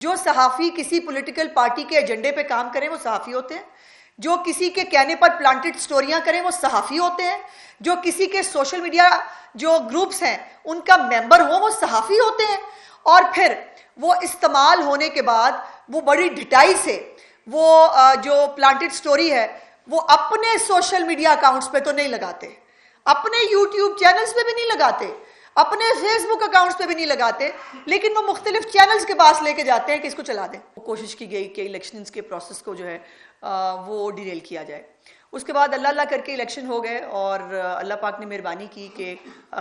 जो सहाफ़ी किसी पॉलिटिकल पार्टी के एजेंडे पे काम करें वो सहाफ़ी होते हैं। जो किसी के कहने पर प्लांटेड स्टोरियां करें वो सहाफ़ी होते हैं। जो किसी के सोशल मीडिया जो ग्रुप्स हैं उनका मेंबर हो वो सहाफ़ी होते हैं। और फिर वो इस्तेमाल होने के बाद वो बड़ी ढिठाई से वो जो प्लांटेड स्टोरी है वो अपने सोशल मीडिया अकाउंट्स पे तो नहीं लगाते, अपने यूट्यूब चैनल्स पे भी नहीं लगाते, अपने फेसबुक अकाउंट्स पे भी नहीं लगाते, लेकिन वो मुख्तलिफ चैनल्स के पास लेके जाते हैं कि इसको चला दें। कोशिश की गई कि इलेक्शंस के प्रोसेस को जो है वो डिरेल किया जाए। उसके बाद अल्लाह अल्लाह करके इलेक्शन हो गए और अल्लाह पाक ने मेहरबानी की कि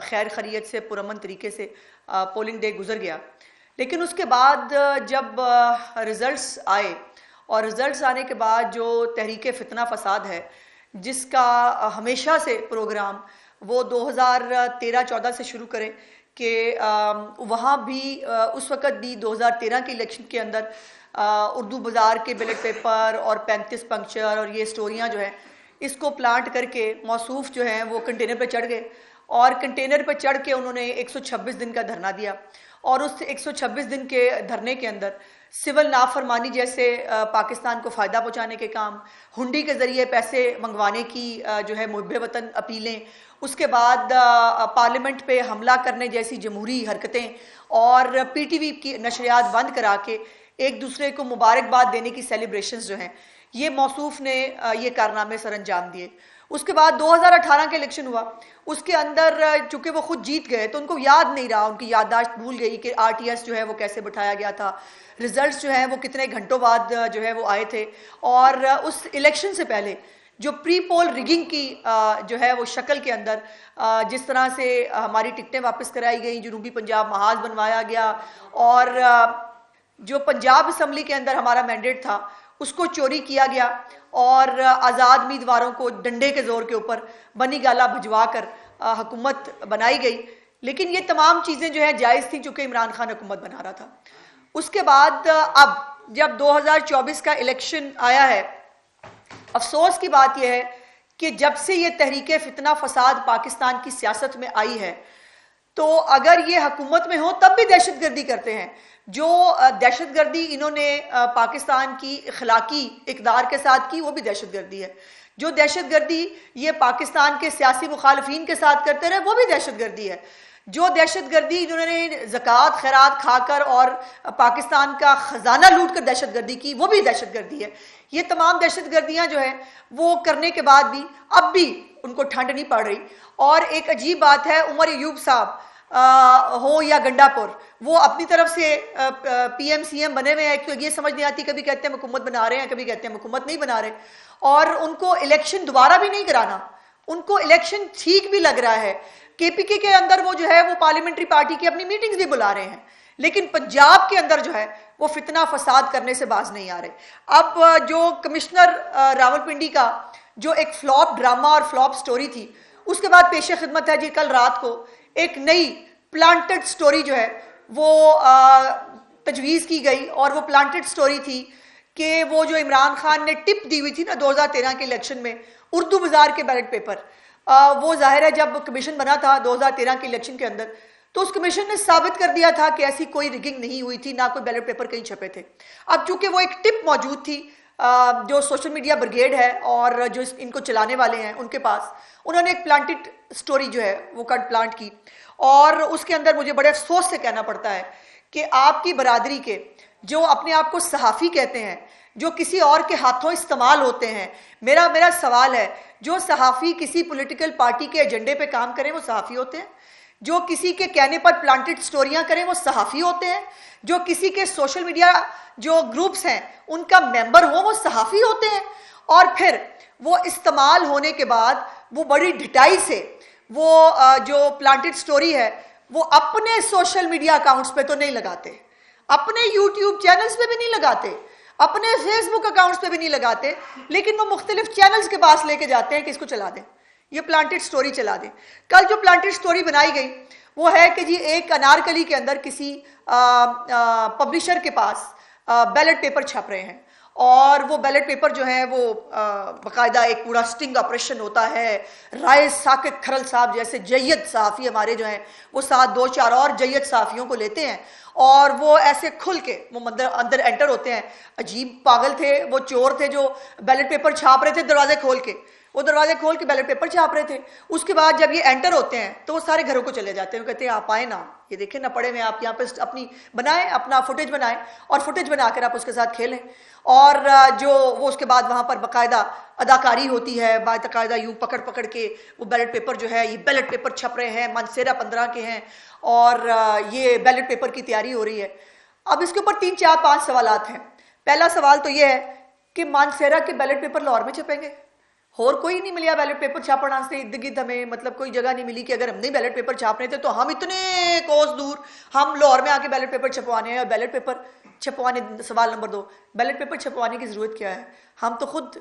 खैर खैरियत से पुरअमन तरीके से पोलिंग डे गुजर गया। लेकिन उसके बाद जब रिजल्ट्स आए और रिजल्ट्स आने के बाद जो तहरीक फितना फसाद है जिसका हमेशा से प्रोग्राम वो 2013-14 से शुरू करें कि वहाँ भी उस वक़्त भी 2013 के इलेक्शन के अंदर उर्दू बाज़ार के बैलेट पेपर और 35 पंक्चर और ये स्टोरियाँ जो हैं इसको प्लांट करके मौसूफ जो हैं वो कंटेनर पर चढ़ गए और कंटेनर पर चढ़ के उन्होंने 126 दिन का धरना दिया। और उस 126 दिन के धरने के अंदर सिविल नाफरमानी जैसे पाकिस्तान को फ़ायदा पहुँचाने के काम, हुंडी के ज़रिए पैसे मंगवाने की जो है मुहब्बे वतन अपीलें, उसके बाद पार्लियामेंट पे हमला करने जैसी जमहूरी हरकतें और पीटीवी की नशरियात बंद करा के एक दूसरे को मुबारकबाद देने की सेलिब्रेशंस जो हैं ये मौसूफ ने ये कारनामे सर अंजाम दिए। उसके बाद 2018 का इलेक्शन हुआ, उसके अंदर चूंकि वो खुद जीत गए तो उनको याद नहीं रहा, उनकी याददाश्त भूल गई कि आरटीएस जो है वो कैसे बिठाया गया था, रिजल्ट्स जो है वो कितने घंटों बाद जो है वो आए थे। और उस इलेक्शन से पहले जो प्री पोल रिगिंग की जो है वो शक्ल के अंदर जिस तरह से हमारी टिकटें वापस कराई गई, जनूबी पंजाब महाज बनवाया गया और जो पंजाब असम्बली के अंदर हमारा मैंडेट था उसको चोरी किया गया और आज़ाद उम्मीदवारों को डंडे के जोर के ऊपर बनी गाला भिजवा कर हुकूमत बनाई गई। लेकिन ये तमाम चीज़ें जो है जायज़ थी चूँकि इमरान खान हुकूमत बना रहा था। उसके बाद अब जब 2024 का इलेक्शन आया है, अफसोस की बात यह है कि जब से ये तहरीक फितना फसाद पाकिस्तान की सियासत में आई है तो अगर ये हुकूमत में हो तब भी दहशतगर्दी करते हैं। जो दहशतगर्दी इन्होंने पाकिस्तान की अखलाकी इक़दार के साथ की वो भी दहशतगर्दी है। जो दहशतगर्दी ये पाकिस्तान के सियासी मुखालफीन के साथ करते रहे वो भी दहशतगर्दी है। जो दहशतगर्दी इन्होंने ज़कात खैरात खाकर और पाकिस्तान का ख़जाना लूट कर दहशतगर्दी की वो भी दहशतगर्दी है। ये तमाम दहशतगर्दियाँ जो है वो करने के बाद भी अब भी उनको ठंड नहीं पड़ रही। और एक अजीब बात है, उमर अयूब साहब हो या गंडापुर, वो अपनी तरफ से पीएम-सीएम बने हुए हैं क्योंकि ये समझ नहीं आती, कभी कहते हैं हुकूमत बना रहे हैं, कभी कहते हैं हुकूमत नहीं बना रहे। और उनको इलेक्शन दोबारा भी नहीं कराना, उनको इलेक्शन ठीक भी लग रहा है। केपीके के अंदर वो जो है वो पार्लियामेंट्री पार्टी की अपनी मीटिंग्स भी बुला रहे हैं, लेकिन पंजाब के अंदर जो है वो फितना फसाद करने से बाज नहीं आ रहे। अब जो कमिश्नर रावलपिंडी का जो एक फ्लॉप ड्रामा और फ्लॉप स्टोरी थी, उसके बाद पेशे खिदमत है जी कल रात को एक नई प्लांटेड स्टोरी जो है वो तजवीज़ की गई और वो प्लांटेड स्टोरी थी कि वो जो इमरान खान ने टिप दी हुई थी ना 2013 के इलेक्शन में उर्दू बाज़ार के बैलेट पेपर, वो जाहिर है जब कमीशन बना था 2013 के इलेक्शन के अंदर तो उस कमीशन ने साबित कर दिया था कि ऐसी कोई रिगिंग नहीं हुई थी, ना कोई बैलेट पेपर कहीं छपे थे। अब चूंकि वो एक टिप मौजूद थी जो सोशल मीडिया ब्रिगेड है और जो इनको चलाने वाले हैं उनके पास, उन्होंने एक प्लांटेड स्टोरी जो है वो कट प्लांट की। और उसके अंदर मुझे बड़े अफसोस से कहना पड़ता है कि आपकी बरादरी के जो अपने आप को सहाफ़ी कहते हैं, जो किसी और के हाथों इस्तेमाल होते हैं, मेरा सवाल है, जो सहाफ़ी किसी पॉलिटिकल पार्टी के एजेंडे पे काम करें वो सहाफ़ी होते हैं। जो किसी के कहने पर प्लांटेड स्टोरियां करें वो सहाफ़ी होते हैं। जो किसी के सोशल मीडिया जो ग्रुप्स हैं उनका मेंबर हो वो सहाफ़ी होते हैं। और फिर वो इस्तेमाल होने के बाद वो बड़ी ढिठाई से वो जो प्लांटेड स्टोरी है वो अपने सोशल मीडिया अकाउंट्स पे तो नहीं लगाते, अपने यूट्यूब चैनल्स पे भी नहीं लगाते, अपने फेसबुक अकाउंट्स पे भी नहीं लगाते, लेकिन वो मुख्तलिफ चैनल्स के पास लेके जाते हैं कि इसको चला दें, ये प्लांटेड स्टोरी चला दें। कल जो प्लांटेड स्टोरी बनाई गई वो है कि जी एक अनारकली के अंदर किसी पब्लिशर के पास बैलेट पेपर छप रहे हैं और वो बैलेट पेपर जो है वो बाकायदा एक पूरा स्टिंग ऑपरेशन होता है। राय साकिब खरल साहब जैसे जय्यद सहाफ़ी हमारे जो हैं वो साथ 2-4 और जय्यद सहाफ़ियों को लेते हैं और वो ऐसे खुल के वो अंदर एंटर होते हैं। अजीब पागल थे वो, चोर थे जो बैलेट पेपर छाप रहे थे दरवाजे खोल के, वो दरवाजे खोल के बैलेट पेपर छाप रहे थे। उसके बाद जब ये एंटर होते हैं तो वो सारे घरों को चले जाते हैं, वो कहते हैं आप आए ना, ये देखें ना पड़े हुए, आप यहाँ पे अपनी बनाएं, अपना फुटेज बनाएं और फुटेज बनाकर आप उसके साथ खेलें। और जो वो उसके बाद वहाँ पर बाकायदा अदाकारी होती है, बाकायदा यूँ पकड़ पकड़ के वो बैलेट पेपर जो है, ये बैलेट पेपर छप रहे हैं, मानसेरा 15 के हैं और ये बैलेट पेपर की तैयारी हो रही है। अब इसके ऊपर 3-4-5 सवालात हैं। पहला सवाल तो ये है कि मानसेरा के बैलेट पेपर लाहौर में छपेंगे? और कोई नहीं मिला बैलेट पेपर छापना से इर्द गिर्द, हमें मतलब कोई जगह नहीं मिली कि अगर हम नहीं बैलेट पेपर छापने थे तो हम इतने कोस दूर हम लाहौर में आके बैलेट पेपर छपवाने हैं। और बैलेट पेपर छपवाने, सवाल नंबर 2, बैलेट पेपर छपवाने की जरूरत क्या है? हम तो खुद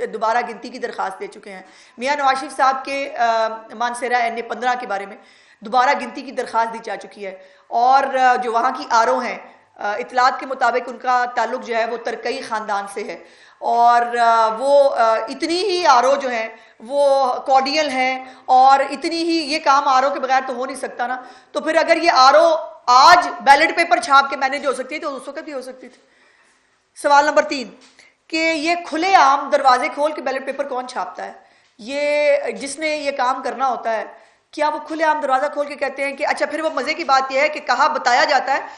दोबारा गिनती की दरखास्त दे चुके हैं। मियाँ नवाज शरीफ साहब के मानसेरा NA 15 के बारे में दोबारा गिनती की दरखास्त दी जा चुकी है और जो वहाँ की RO हैं, इतलात के मुताबिक उनका ताल्लुक जो है वो तरकई ख़ानदान से है और वो इतनी ही RO जो है वो कॉर्डियल हैं और इतनी ही ये काम RO के बगैर तो हो नहीं सकता ना। तो फिर अगर ये RO आज बैलेट पेपर छाप के मैनेज हो सकती है तो उस वक्त भी हो सकती थी। सवाल नंबर 3 कि ये खुलेआम दरवाजे खोल के बैलेट पेपर कौन छापता है? ये जिसने ये काम करना होता है, क्या वो खुलेआम दरवाजा खोल के कहते हैं कि अच्छा? फिर वो मजे की बात यह है कि कहा बताया जाता है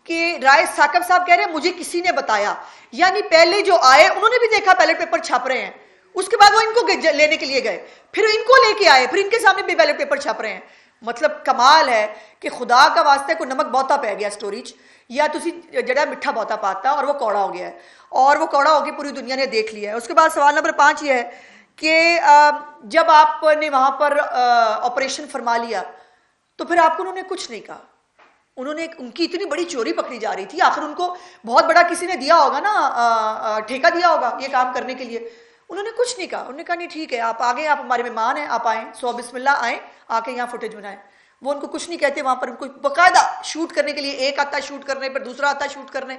कि राय साकिब साहब कह रहे हैं मुझे किसी ने बताया, यानी पहले जो आए उन्होंने भी देखा बैलेट पेपर छप रहे हैं, उसके बाद वो इनको लेने के लिए गए, फिर इनको लेके आए, फिर इनके सामने भी बैलेट पेपर छप रहे हैं। मतलब कमाल है कि खुदा का वास्ते को नमक बहुता पै गया स्टोरीज, या तुसी जड़ा मिठा बहुता पाता और वो कौड़ा हो गया है और वो कौड़ा होकर पूरी दुनिया ने देख लिया है। उसके बाद सवाल नंबर 5 ये है कि जब आपने वहां पर ऑपरेशन फरमा लिया तो फिर आपको उन्होंने कुछ नहीं कहा। उन्होंने उनकी इतनी बड़ी चोरी पकड़ी जा रही थी, आखिर उनको बहुत बड़ा किसी ने दिया होगा ना, ठेका दिया होगा ये काम करने के लिए। उन्होंने कुछ नहीं कहा, उन्होंने कहा नहीं ठीक है आप आ गए, आप हमारे मेहमान हैं, आप आए, 100 बिस्मिल्लाह आए, आके यहाँ फुटेज बनाए। वो उनको कुछ नहीं कहते, वहां पर उनको बाकायदा शूट करने के लिए एक आता शूट करने पर, दूसरा आता शूट करने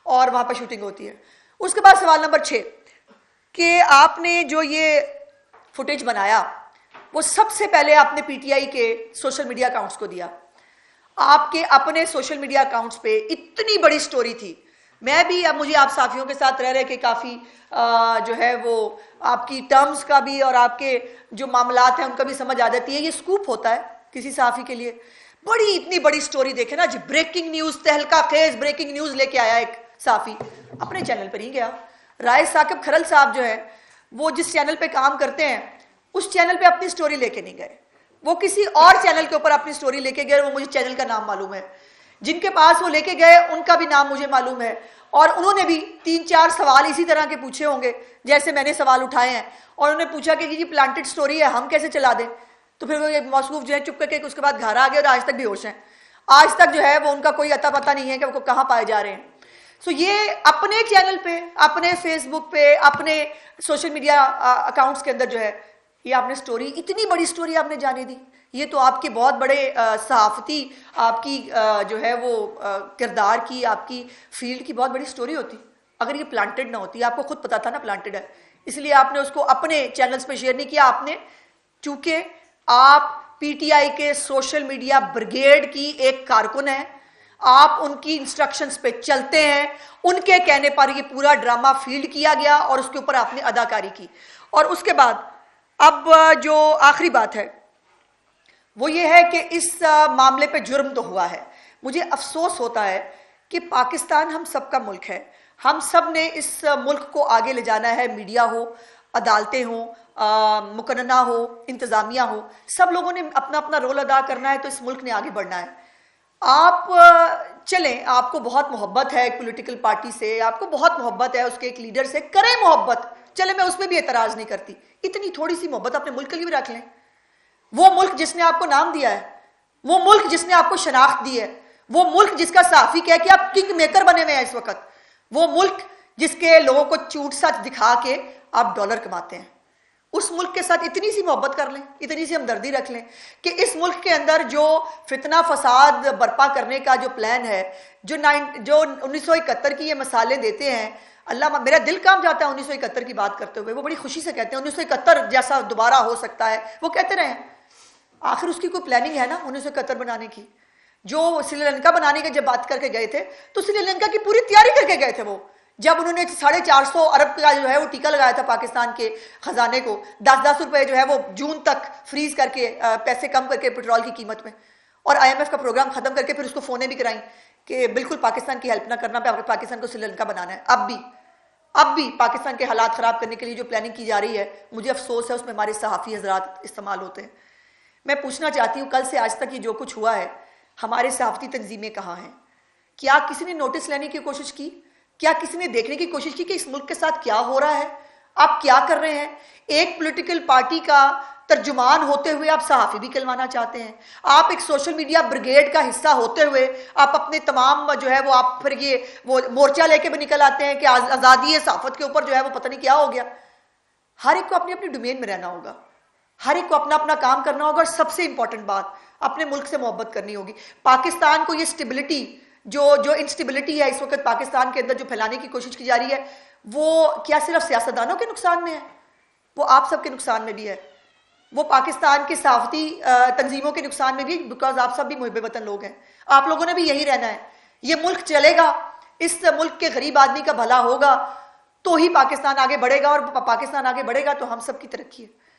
और वहां पर शूटिंग होती है। उसके बाद सवाल नंबर 6 कि आपने जो ये फुटेज बनाया वो सबसे पहले आपने PTI के सोशल मीडिया अकाउंट्स को दिया। आपके अपने सोशल मीडिया अकाउंट्स पे इतनी बड़ी स्टोरी थी। मैं भी अब मुझे आप साथियों के साथ रह रहे के काफ़ी जो है वो आपकी टर्म्स का भी और आपके जो मामलात हैं उनका भी समझ आ जाती है। ये स्कूप होता है किसी साफ़ी के लिए, बड़ी इतनी बड़ी स्टोरी देखे ना जी, ब्रेकिंग न्यूज़, तहलका खेज ब्रेकिंग न्यूज़ लेके आया एक साफ़ी, अपने चैनल पर ही गया। राय साकिब खरल साहब जो है वो जिस चैनल पे काम करते हैं उस चैनल पे अपनी स्टोरी लेके नहीं गए, वो किसी और चैनल के ऊपर अपनी स्टोरी लेके गए। वो मुझे चैनल का नाम मालूम है, जिनके पास वो लेके गए उनका भी नाम मुझे मालूम है और उन्होंने भी 3-4 सवाल इसी तरह के पूछे होंगे जैसे मैंने सवाल उठाए हैं और उन्होंने पूछा कि जी प्लांटेड स्टोरी है, हम कैसे चला दें? तो फिर वो ये मौसूफ जो है चुप करके उसके बाद घर आ गए और आज तक बेहोश हैं। आज तक जो है वो उनका कोई अता पता नहीं है कि वो कहाँ पाए जा रहे हैं। सो ये अपने चैनल पे, अपने फेसबुक पे, अपने सोशल मीडिया अकाउंट्स के अंदर जो है ये आपने स्टोरी, इतनी बड़ी स्टोरी आपने जाने दी। ये तो आपके बहुत बड़े सहाफ़ती आपकी जो है वो किरदार की, आपकी फील्ड की बहुत बड़ी स्टोरी होती अगर ये प्लांटेड ना होती। आपको खुद पता था ना प्लांटेड है, इसलिए आपने उसको अपने चैनल्स पे शेयर नहीं किया। आपने, चूंकि आप PTI के सोशल मीडिया ब्रिगेड की एक कारकुन है, आप उनकी इंस्ट्रक्शंस पे चलते हैं, उनके कहने पर ये पूरा ड्रामा फील्ड किया गया और उसके ऊपर आपने अदाकारी की। और उसके बाद अब जो आखिरी बात है वो ये है कि इस मामले पे जुर्म तो हुआ है। मुझे अफसोस होता है कि पाकिस्तान हम सबका मुल्क है, हम सब ने इस मुल्क को आगे ले जाना है। मीडिया हो, अदालतें हो, मुकन्ना हो, इंतज़ामिया हो, सब लोगों ने अपना अपना रोल अदा करना है। तो इस मुल्क ने आगे बढ़ना है। आप चलें, आपको बहुत मोहब्बत है एक पॉलिटिकल पार्टी से, आपको बहुत मोहब्बत है उसके एक लीडर से, करें मोहब्बत, चले, मैं उसमें भी एतराज़ नहीं करती। इतनी थोड़ी सी मोहब्बत अपने मुल्क के लिए भी रख लें। वो मुल्क जिसने आपको नाम दिया है, वो मुल्क जिसने आपको शनाख्त दी है, वो मुल्क जिसका साफी कह कि आप किंग मेकर बने हुए हैं इस वक्त, वो मुल्क जिसके लोगों को चूट सच दिखा के आप डॉलर कमाते हैं, उस मुल्क के साथ इतनी सी मोहब्बत कर लें, इतनी सी हमदर्दी रख लें कि इस मुल्क के अंदर जो फितना फसाद बर्पा करने का जो प्लान है, जो 1971 की ये मिसालें देते हैं, अल्लाह, मेरा दिल काम जाता है 1971 की बात करते हुए। वो बड़ी खुशी से कहते हैं 1971 जैसा दोबारा हो सकता है, वो कहते रहे। आखिर उसकी कोई प्लानिंग है ना 1971 बनाने की? जो श्रीलंका बनाने की जब बात करके गए थे तो श्रीलंका की पूरी तैयारी करके गए थे। वो जब उन्होंने 450 अरब का जो है वो टीका लगाया था पाकिस्तान के खजाने को, 10-10 रुपए जो है वो जून तक फ्रीज करके पैसे कम करके पेट्रोल की कीमत में, और IMF का प्रोग्राम खत्म करके फिर उसको फोने भी कराई कि बिल्कुल पाकिस्तान की हेल्प ना करना, पाकिस्तान को श्रीलंका बनाना है। अब भी पाकिस्तान के हालात खराब करने के लिए जो प्लानिंग की जा रही है, मुझे अफसोस है उसमें हमारे सहाफ़ी हजरात इस्तेमाल होते हैं। मैं पूछना चाहती हूँ, कल से आज तक ये जो कुछ हुआ है, हमारे सहाफ़ती तंजीमें कहाँ हैं? क्या किसी ने नोटिस लेने की कोशिश की? क्या किसी ने देखने की कोशिश की कि इस मुल्क के साथ क्या हो रहा है? आप क्या कर रहे हैं? एक पॉलिटिकल पार्टी का तर्जुमान होते हुए आप सहाफ़ी भी कहलवाना चाहते हैं। आप एक सोशल मीडिया ब्रिगेड का हिस्सा होते हुए आप अपने तमाम जो है वो आप फिर ये वो मोर्चा लेके भी निकल आते हैं कि आज़ादी सहाफ़त के ऊपर जो है वो पता नहीं क्या हो गया। हर एक को अपनी अपनी डोमेन में रहना होगा, हर एक को अपना अपना काम करना होगा, और सबसे इंपॉर्टेंट बात, अपने मुल्क से मोहब्बत करनी होगी। पाकिस्तान को ये स्टेबिलिटी जो इंस्टेबिलिटी है इस वक्त पाकिस्तान के अंदर जो फैलाने की कोशिश की जा रही है, वो क्या सिर्फ सियासतदानों के नुकसान में है? वो आप सबके नुकसान में भी है, वो पाकिस्तान के सहाफ़ती तंजीमों के नुकसान में भी, बिकॉज आप सब भी मुहिब वतन लोग हैं। आप लोगों ने भी यही रहना है। ये मुल्क चलेगा, इस मुल्क के गरीब आदमी का भला होगा तो ही पाकिस्तान आगे बढ़ेगा, और पाकिस्तान आगे बढ़ेगा तो हम सब की तरक्की है।